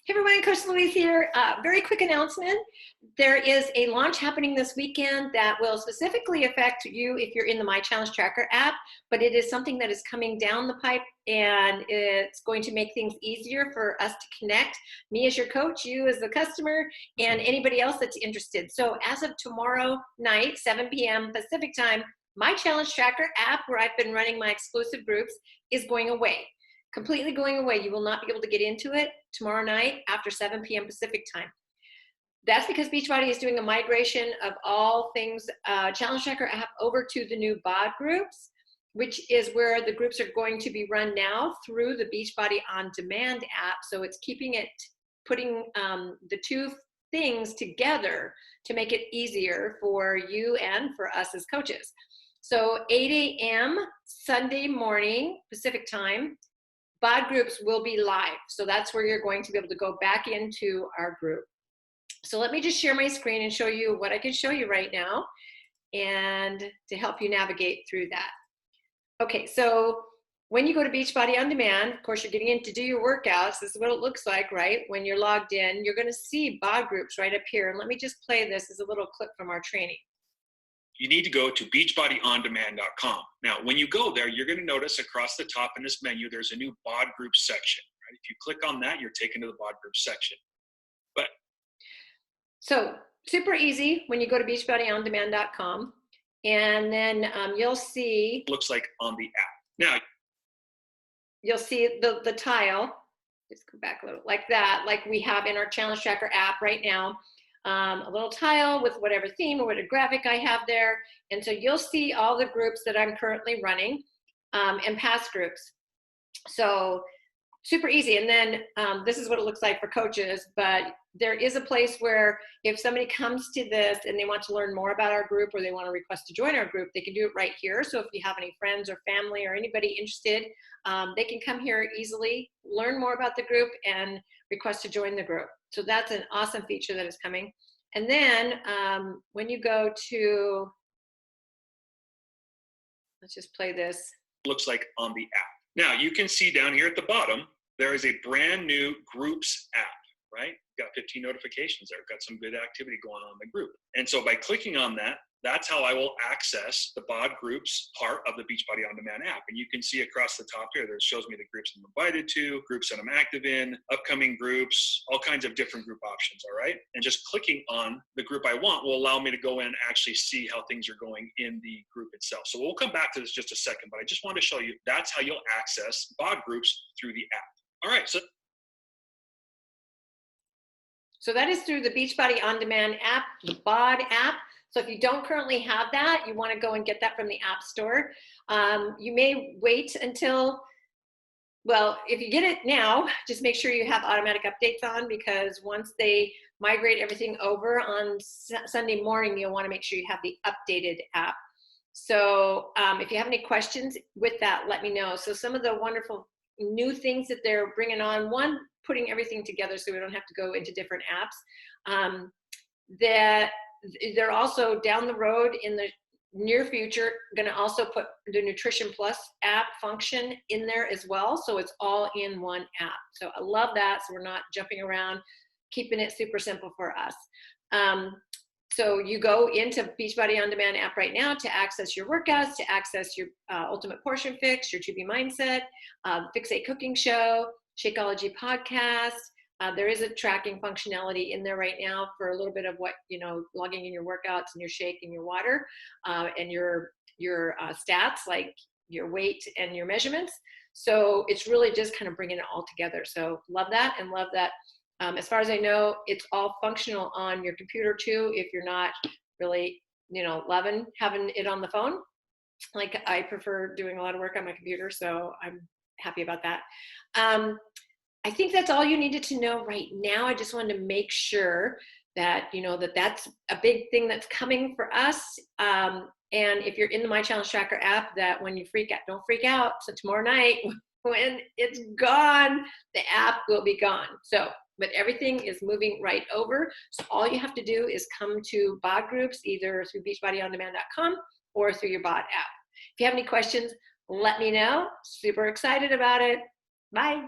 Hey everyone, Coach Louise here. Very quick announcement. There is a launch happening this weekend that will specifically affect you if you're in the My Challenge Tracker app, but it is something that is coming down the pipe and it's going to make things easier for us to connect, me as your coach, you as the customer, and anybody else that's interested. So as of tomorrow night, 7 p.m. Pacific time, My Challenge Tracker app, where I've been running my exclusive groups, is going away. Completely going away. You will not be able to get into it tomorrow night after 7 p.m. Pacific time. That's because Beachbody is doing a migration of all things Challenge Tracker app over to the new BODgroups, which is where the groups are going to be run now through the Beachbody On Demand app. So it's putting the two things together to make it easier for you and for us as coaches. So 8 a.m. Sunday morning Pacific time, BODgroups will be live. So that's where you're going to be able to go back into our group. So let me just share my screen and show you what I can show you right now and to help you navigate through that. Okay, so when you go to Beachbody On Demand, of course, you're getting in to do your workouts. This is what it looks like, right? When you're logged in, you're gonna see BODgroups right up here. And let me just play this as a little clip from our training. You need to go to BeachbodyOnDemand.com. Now, when you go there, you're going to notice across the top in this menu, there's a new BODgroups section. Right? If you click on that, you're taken to the BODgroups section. So super easy when you go to BeachbodyOnDemand.com, and then you'll see. Looks like on the app. Now, you'll see the tile. Just go back a little, like that, like we have in our Challenge Tracker app right now. A little tile with whatever theme or whatever graphic I have there. And so you'll see all the groups that I'm currently running and past groups. So super easy. And then this is what it looks like for coaches, but there is a place where if somebody comes to this and they want to learn more about our group or they want to request to join our group, they can do it right here. So if you have any friends or family or anybody interested, they can come here easily, learn more about the group and request to join the group. So that's an awesome feature that is coming. And then when you go to, let's just play this. Looks like on the app. Now you can see down here at the bottom, there is a brand new groups app, right? Got 15 notifications there, got some good activity going on in the group. And so by clicking on that, that's how I will access the BODgroups part of the Beachbody On Demand app. And you can see across the top here, there shows me the groups I'm invited to, groups that I'm active in, upcoming groups, all kinds of different group options, all right? And just clicking on the group I want will allow me to go in and actually see how things are going in the group itself. So we'll come back to this just a second, but I just want to show you that's how you'll access BODgroups through the app. All right, so that is through the Beachbody On Demand app, the BOD app. So if you don't currently have that, you want to go and get that from the App Store. You may wait until, well, if you get it now, just make sure you have automatic updates on, because once they migrate everything over on Sunday morning, you'll want to make sure you have the updated app. So if you have any questions with that, let me know. So some of the wonderful new things that they're bringing on, one, putting everything together so we don't have to go into different apps. That they're also down the road in the near future going to also put the Nutrition Plus app function in there as well. So it's all in one app. So I love that. So we're not jumping around, keeping it super simple for us. So you go into Beachbody On Demand app right now to access your workouts, to access your Ultimate Portion Fix, your 2B Mindset, Fix A Cooking Show, Shakeology podcast. There is a tracking functionality in there right now for a little bit of what, logging in your workouts and your shake and your water and your stats, like your weight and your measurements. So it's really just kind of bringing it all together. So love that, and love that. As far as I know, it's all functional on your computer too, if you're not really, loving having it on the phone. Like I prefer doing a lot of work on my computer, so I'm happy about that. I think that's all you needed to know right now. I just wanted to make sure that that's a big thing that's coming for us. And if you're in the My Challenge Tracker app, that when you freak out, don't freak out. So tomorrow night, when it's gone, the app will be gone. So, but everything is moving right over. So all you have to do is come to BODgroups, either through BeachbodyOnDemand.com or through your BOD app. If you have any questions, let me know. Super excited about it. Bye.